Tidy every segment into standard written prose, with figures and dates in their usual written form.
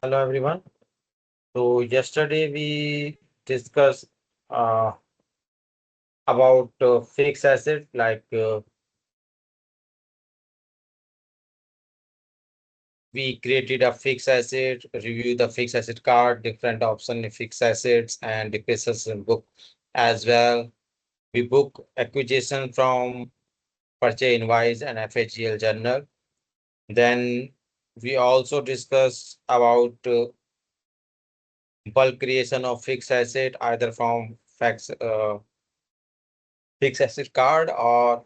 Hello everyone. So yesterday we discussed uh, about fixed asset we created a fixed asset, review the fixed asset card, different option in fixed assets and depreciation book as well. We book acquisition from purchase invoice and FHGL journal. Then we also discussed about bulk creation of fixed asset either from fixed asset card or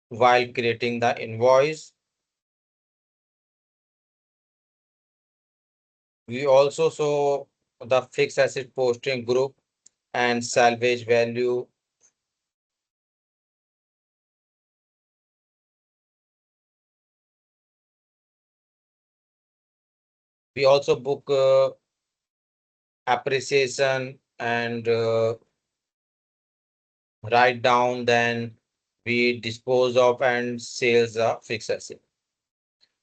while creating the invoice. We also saw the fixed asset posting group and salvage value. We also book appreciation and write down, then we dispose of and sales the fixed asset.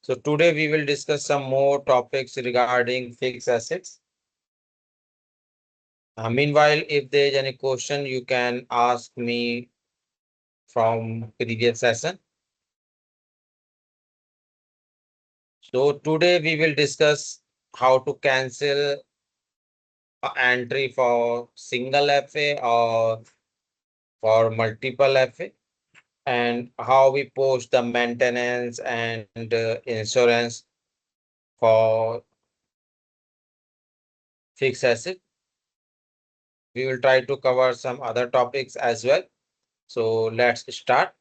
So today we will discuss some more topics regarding fixed assets. Meanwhile, if there is any question, you can ask me from previous session. So today we will discuss how to cancel entry for single FA or for multiple FA, and how we post the maintenance and insurance for fixed asset. We will try to cover some other topics as well. So let's start.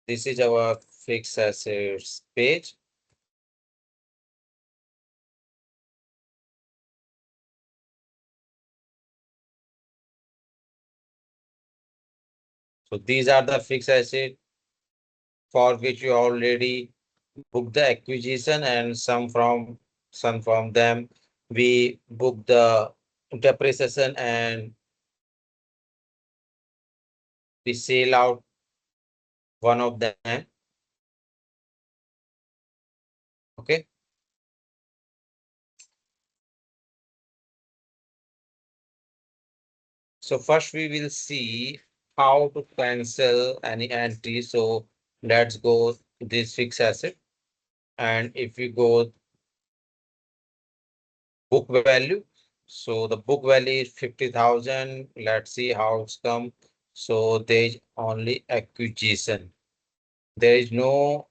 This is our fixed assets page. So these are the fixed asset for which you already book the acquisition, and some from them we book the depreciation and we sell out one of them. Okay. So first we will see how to cancel any entry. So let's go to this fixed asset. And if we go book value, so the book value is 50,000. Let's see how it's come. So there is only acquisition. There is no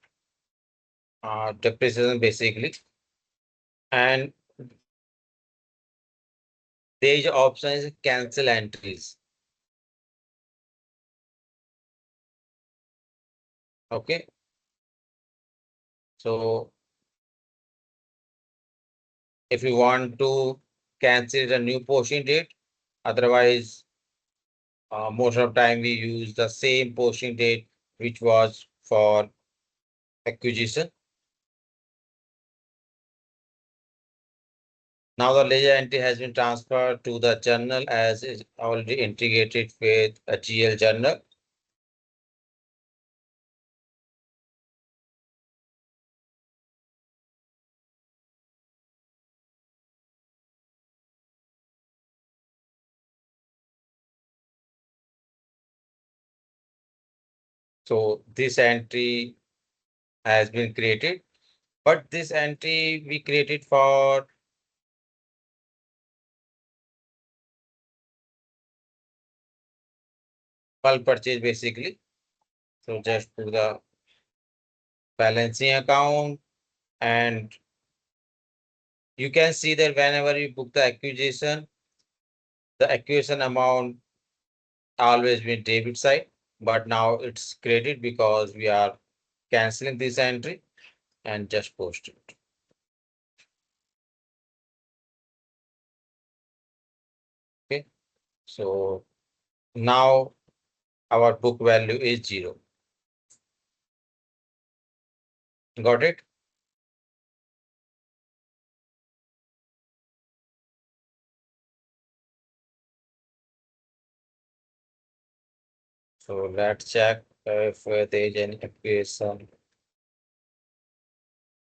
depreciation basically. And there is option is cancel entries. Okay. So if you want to cancel the new posting date, otherwise most of the time we use the same posting date which was for acquisition. Now the ledger entry has been transferred to the journal as is already integrated with a GL journal. So this entry has been created, but this entry we created for bulk purchase basically. So just to the balancing account, and you can see that whenever you book the acquisition amount always been debit side, but now it's credit because we are canceling this entry and just post it. Okay, so now our book value is 0. Got it? So let's check if there is any acquisition.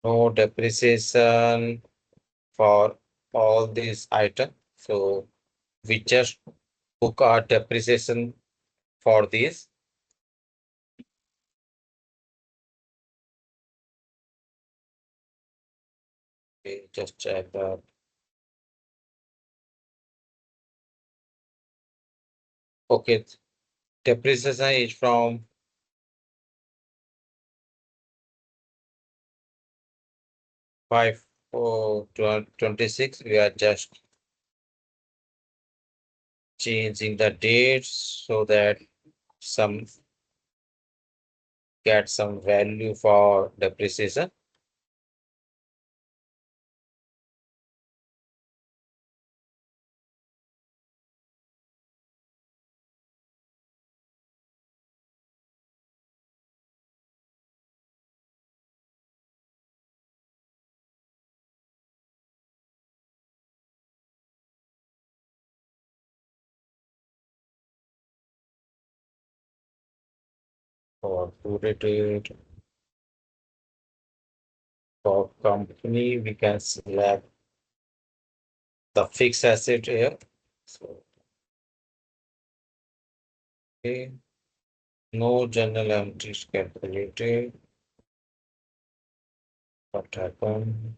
No depreciation for all these items. So we just book our depreciation for these. Okay, just check that. Okay, depreciation is from 5/4/26. We are just changing the dates so that some get some value for depreciation. For total date for company, we can select the fixed asset here. So, okay, no journal entries calculated. What happened?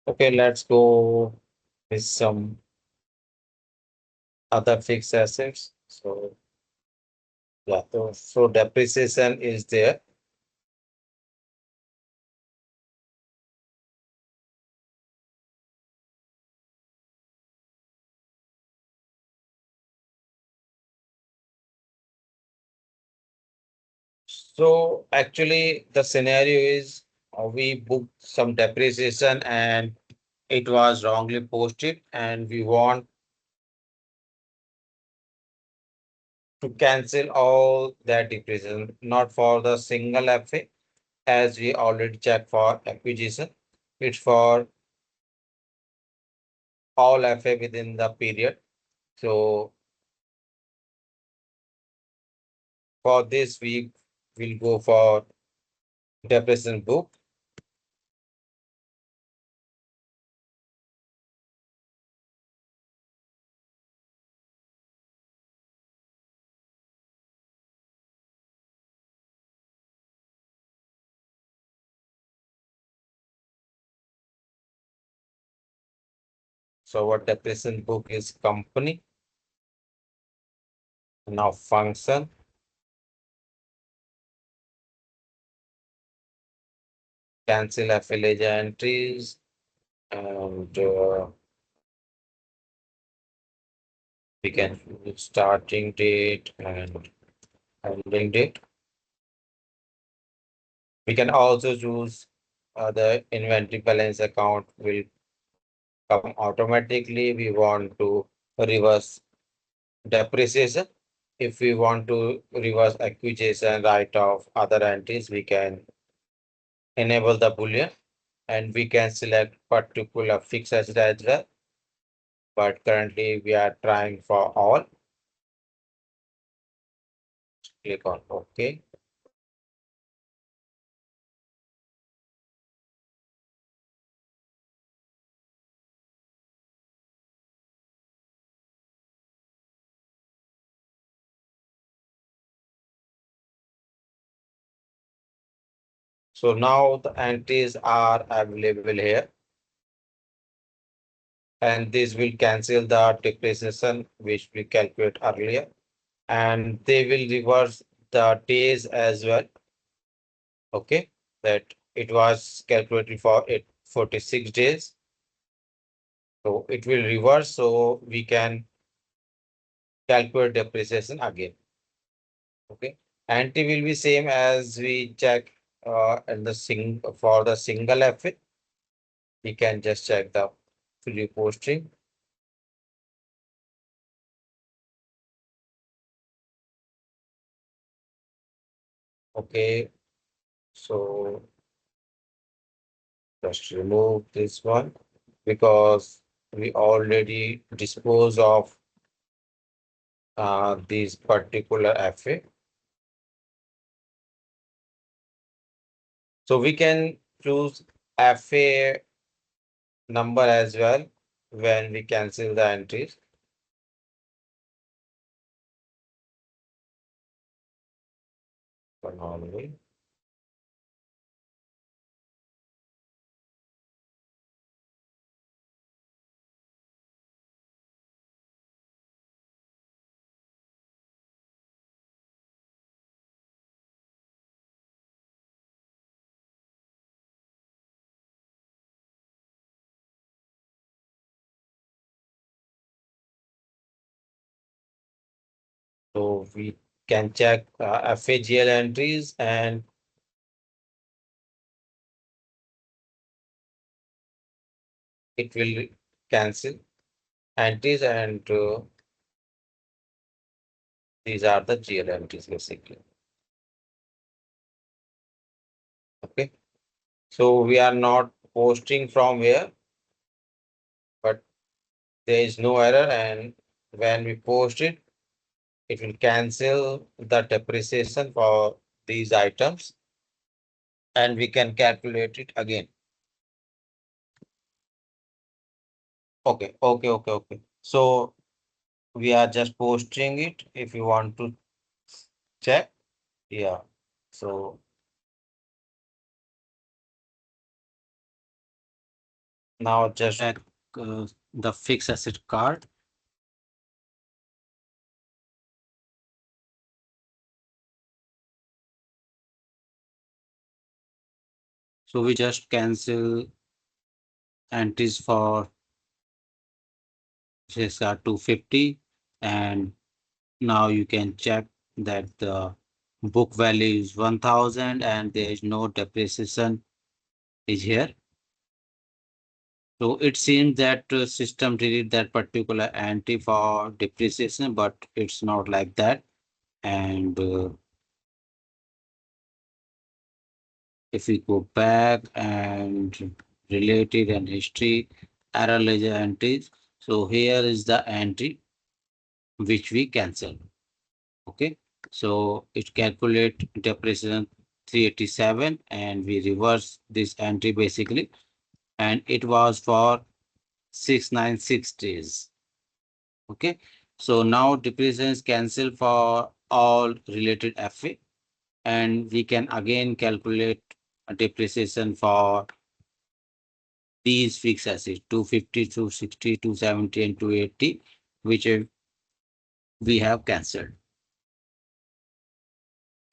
Okay, let's go with some other fixed assets. So yeah, so depreciation is there. So actually the scenario is we booked some depreciation and it was wrongly posted and we want to cancel all that depreciation, not for the single FA as we already checked for acquisition. It's for all FA within the period. So for this week, we'll go for depreciation book. So our depreciation book is company. Now function, cancel affiliate entries, and we can use starting date and ending date. We can also choose the inventory balance account will come automatically. We want to reverse depreciation. If we want to reverse acquisition, write off other entries, we can enable the boolean and we can select particular fixed asset as well. But currently we are trying for all. Click on OK. So now the entries are available here and this will cancel the depreciation which we calculate earlier and they will reverse the days as well. Okay, that it was calculated for 46 days. So it will reverse so we can calculate depreciation again. Okay. Entry will be same as we check in the for the single FA. We can just check the free posting. Okay, so just remove this one because we already dispose of this particular FA. So we can choose FA number as well when we cancel the entries. For normally. So we can check FAGL entries and it will cancel entries and these are the GL entries basically. Okay. So we are not posting from here, but there is no error. And when we post it, it will cancel the depreciation for these items and we can calculate it again. Okay. So we are just posting it if you want to check. Yeah. So now just check the fixed asset card. So we just cancel entries for CSR 250 and now you can check that the book value is 1000 and there is no depreciation is here. So it seems that system delete that particular entry for depreciation, but it's not like that. And if we go back and related and history, error ledger entries. So here is the entry which we cancel. Okay. So it calculate depreciation 387 and we reverse this entry basically. And it was for 696 days. Okay. So now depreciation is cancelled for all related FA and we can again calculate a depreciation for these fixed assets 250, 260, 270 and 280 which we have cancelled.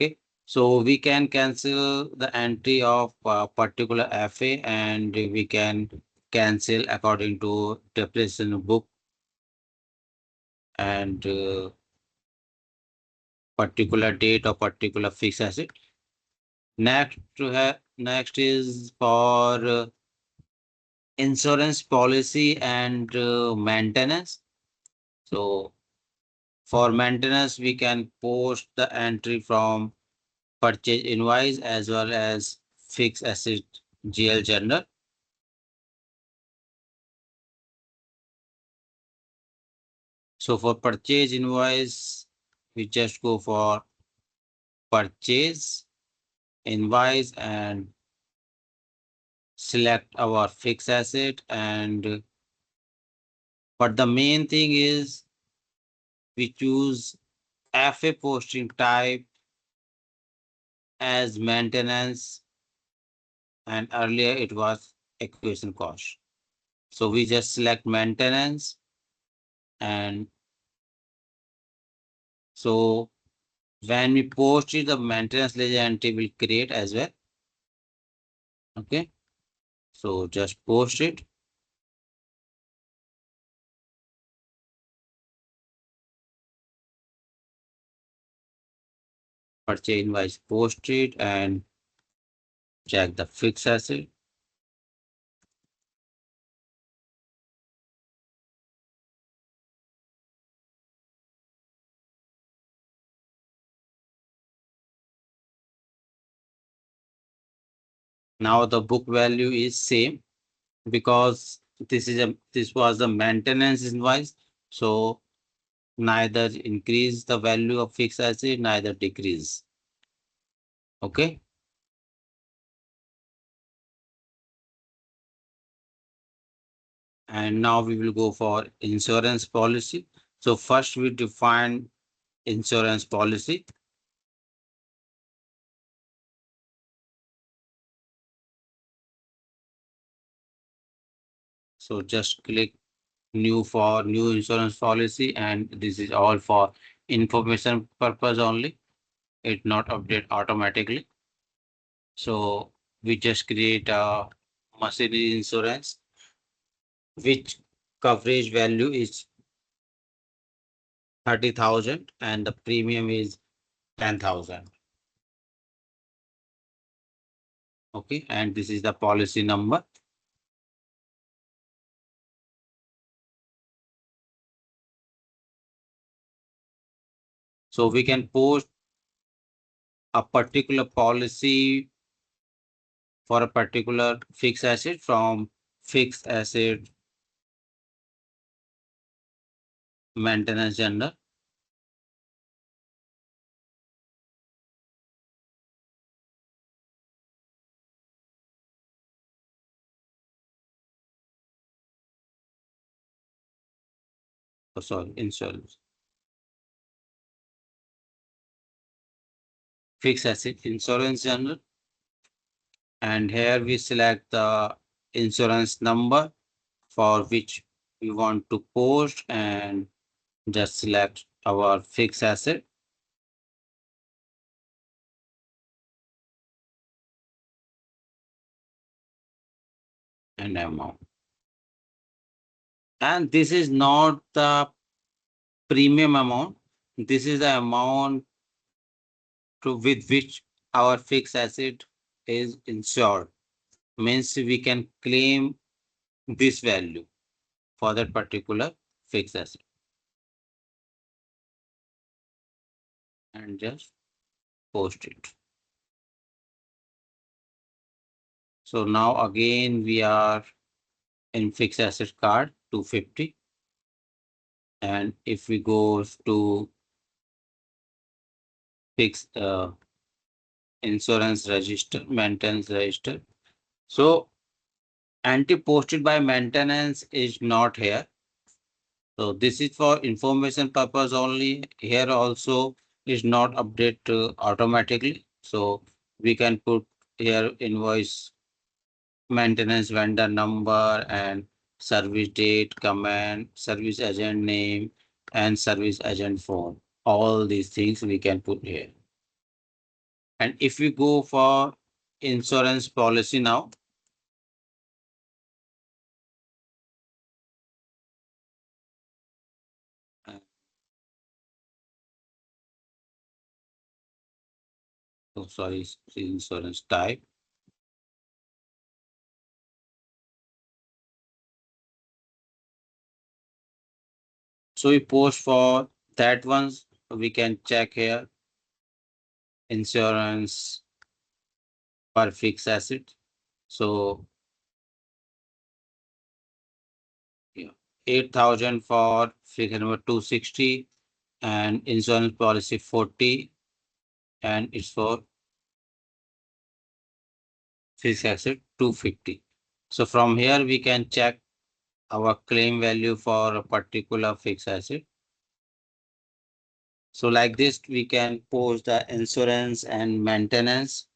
Okay. So we can cancel the entry of a particular FA and we can cancel according to depreciation book and particular date or particular fixed asset. Next is for insurance policy and maintenance. So for maintenance, we can post the entry from purchase invoice as well as fixed asset GL journal. So for purchase invoice, we just go for purchase invoice and select our fixed asset and but the main thing is we choose FA posting type as maintenance and earlier it was acquisition cost. So we just select maintenance and so when we post it, the maintenance ledger entry will create as well. Okay. So just post it. purchase invoice posted and check the fixed asset. Now the book value is same because this was the maintenance invoice. So neither increase the value of fixed asset, neither decrease. Okay. And now we will go for insurance policy. So first we define insurance policy. So just click new for new insurance policy, and this is all for information purpose only. It not update automatically. So we just create a machinery insurance, which coverage value is 30,000 and the premium is 10,000. Okay, and this is the policy number. So we can post a particular policy for a particular fixed asset from fixed asset maintenance general. Oh, sorry, insurance. Fixed asset insurance general. And here we select the insurance number for which we want to post and just select our fixed asset. And amount. And this is not the premium amount. This is the amount with which our fixed asset is insured. Means we can claim this value for that particular fixed asset. And just post it. So now again we are in fixed asset card 250. And if we go to fixed insurance register, maintenance register. So anti posted by maintenance is not here. So this is for information purpose only. Here also is not update automatically. So we can put here invoice maintenance vendor number and service date, command, service agent name, and service agent phone. All these things we can put here. And if we go for insurance policy now, uh, oh sorry, insurance type. So we post for that ones. We can check here insurance per fixed asset. So yeah, 8,000 for fixed number 260 and insurance policy 40, and it's for fixed asset 250. So from here we can check our claim value for a particular fixed asset. So like this, we can post the insurance and maintenance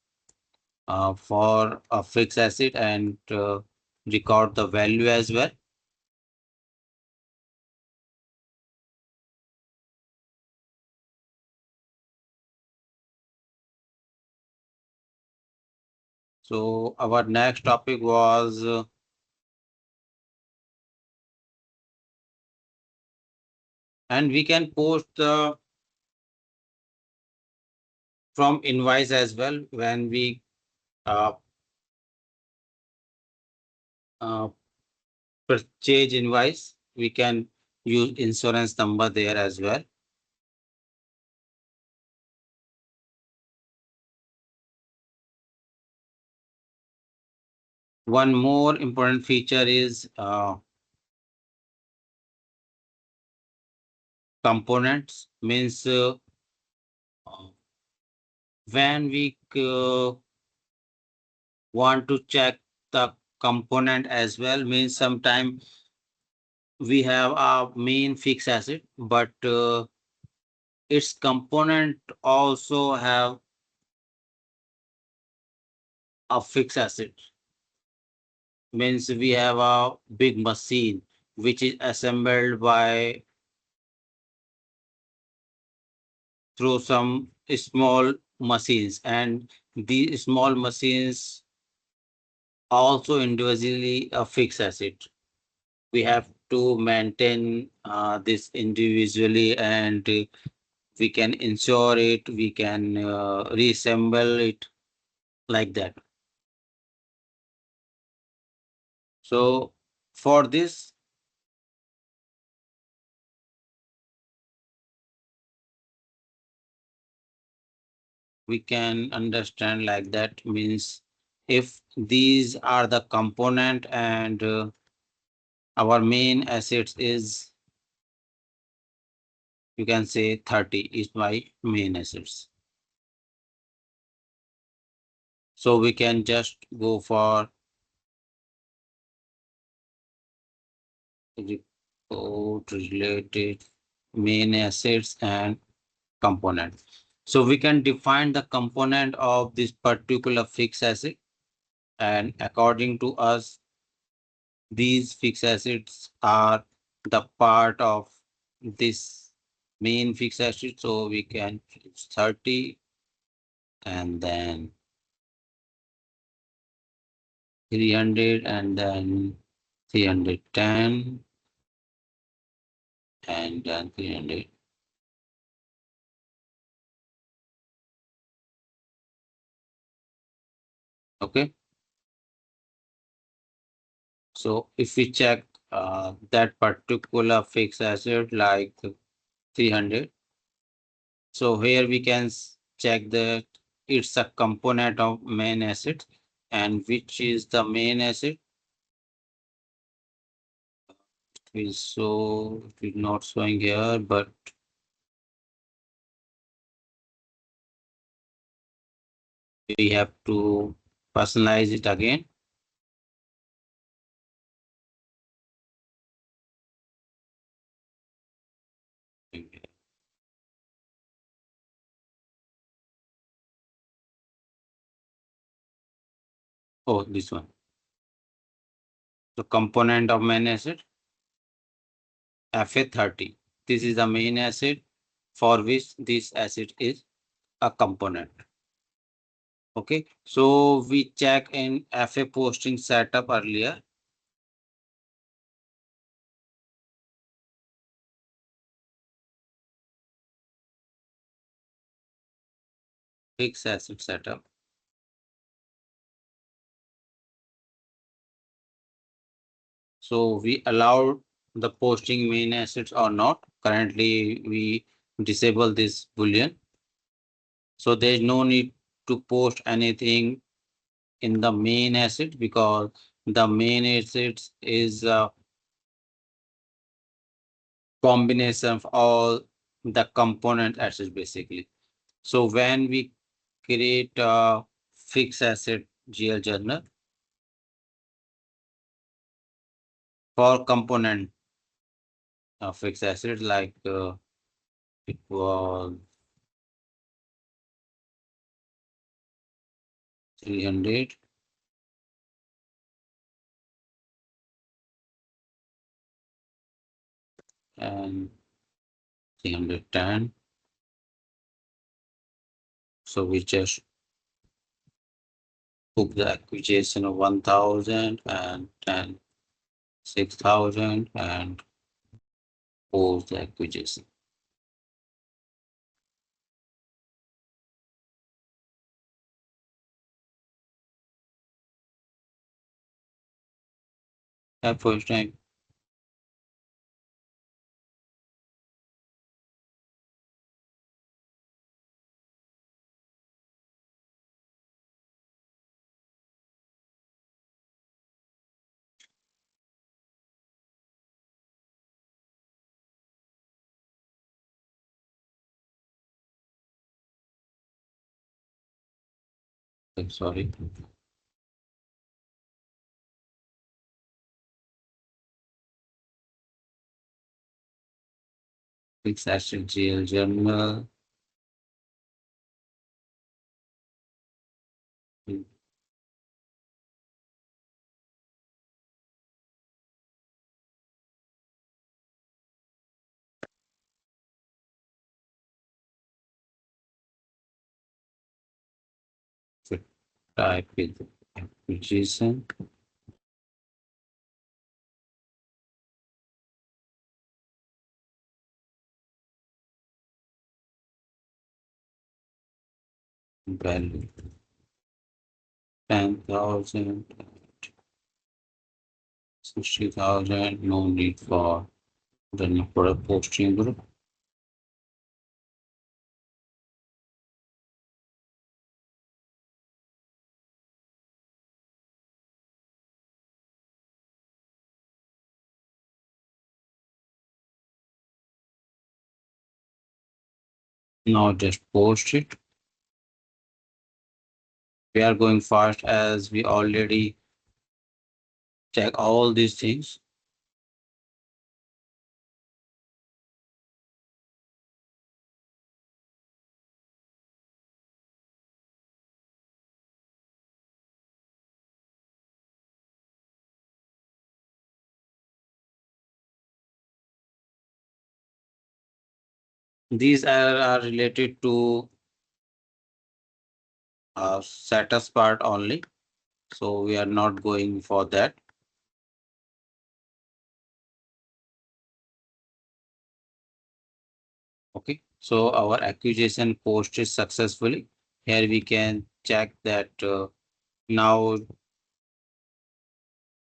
for a fixed asset and record the value as well. So our next topic was and we can post the from invoice as well. When we uh, uh, purchase invoice, we can use insurance number there as well. One more important feature is components. Means when we want to check the component as well, means sometime we have a main fixed asset, but its component also have a fixed asset. Means we have a big machine which is assembled by through some small machines, and these small machines also individually a fixed asset. We have to maintain this individually, and we can insure it, we can reassemble it like that. So for this, we can understand like that. Means if these are the component, and our main assets is, you can say 30 is my main assets. So we can just go for report related main assets and component. So we can define the component of this particular fixed asset, and according to us, these fixed assets are the part of this main fixed asset. So we can choose 30 and then 300 and then 310 and then 300. Okay. So if we check that particular fixed asset like 300, so here we can check that it's a component of main asset, and which is the main asset is, so it is not showing here, but we have to personalize it again. Oh, this one. So component of main asset FA30. This is the main asset for which this asset is a component. Okay, so we check in FA posting setup earlier. Fixed asset setup. So we allowed the posting main assets or not. Currently, we disable this boolean. So there is no need to post anything in the main asset, because the main assets is a combination of all the component assets basically. So when we create a fixed asset GL journal for component of fixed asset, like it was 300 and 310. So we just book the acquisition of 1,000 and then 6,000 and post the acquisition. first time. I'm sorry. Fixed asset GL journal. So type with acquisition. Value 10,000, 60,000. No need for the product posting group. Now just post it. We are going fast as we already check all these things. These are related to status part only. So we are not going for that. Okay. So our acquisition post is successfully. Here we can check that now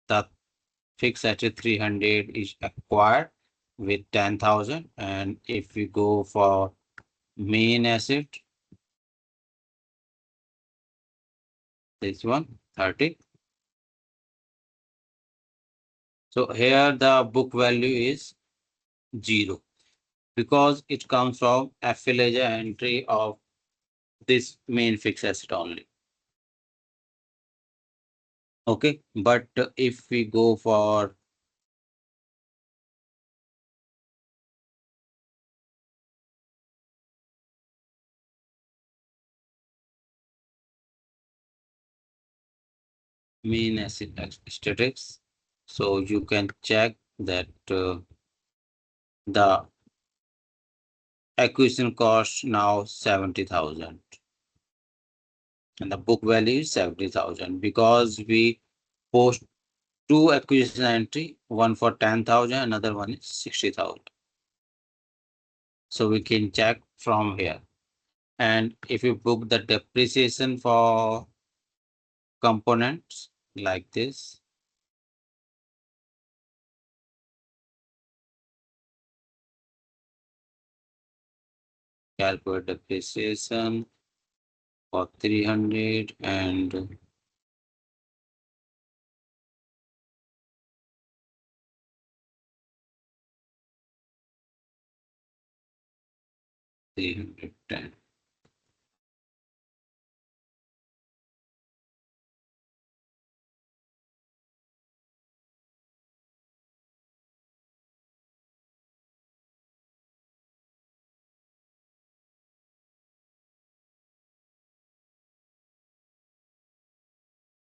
the fixed asset 300 is acquired with 10,000. And if we go for main asset, this one 30. So here the book value is 0 because it comes from affiliate entry of this main fixed asset only. Okay, but if we go for main asset statistics, so you can check that the acquisition cost now 70,000 and the book value is 70,000 because we post two acquisition entry, one for 10,000, another one is 60,000. So we can check from here. And if you book the depreciation for components like this, calculate depreciation for 300 and 310.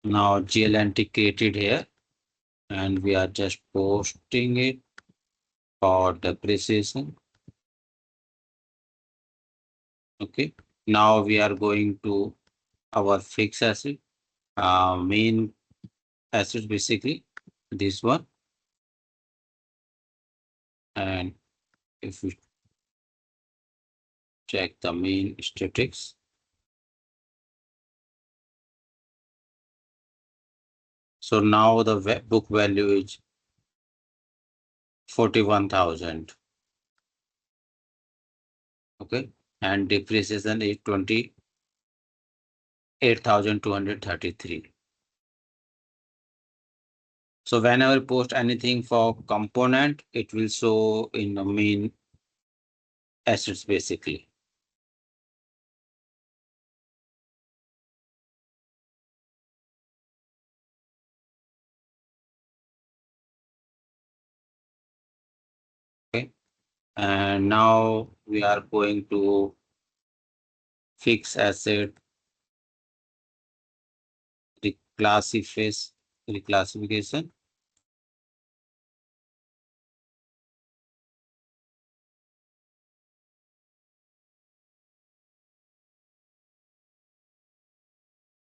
Now GLNT created here and we are just posting it for depreciation. Okay. Now we are going to our fixed asset, main asset basically this one. And if we check the main statistics, so now the book value is 41,000. Okay, and depreciation is 28,233. So whenever you post anything for component, it will show in the main assets basically. Okay, and now we are going to fixed asset reclassification.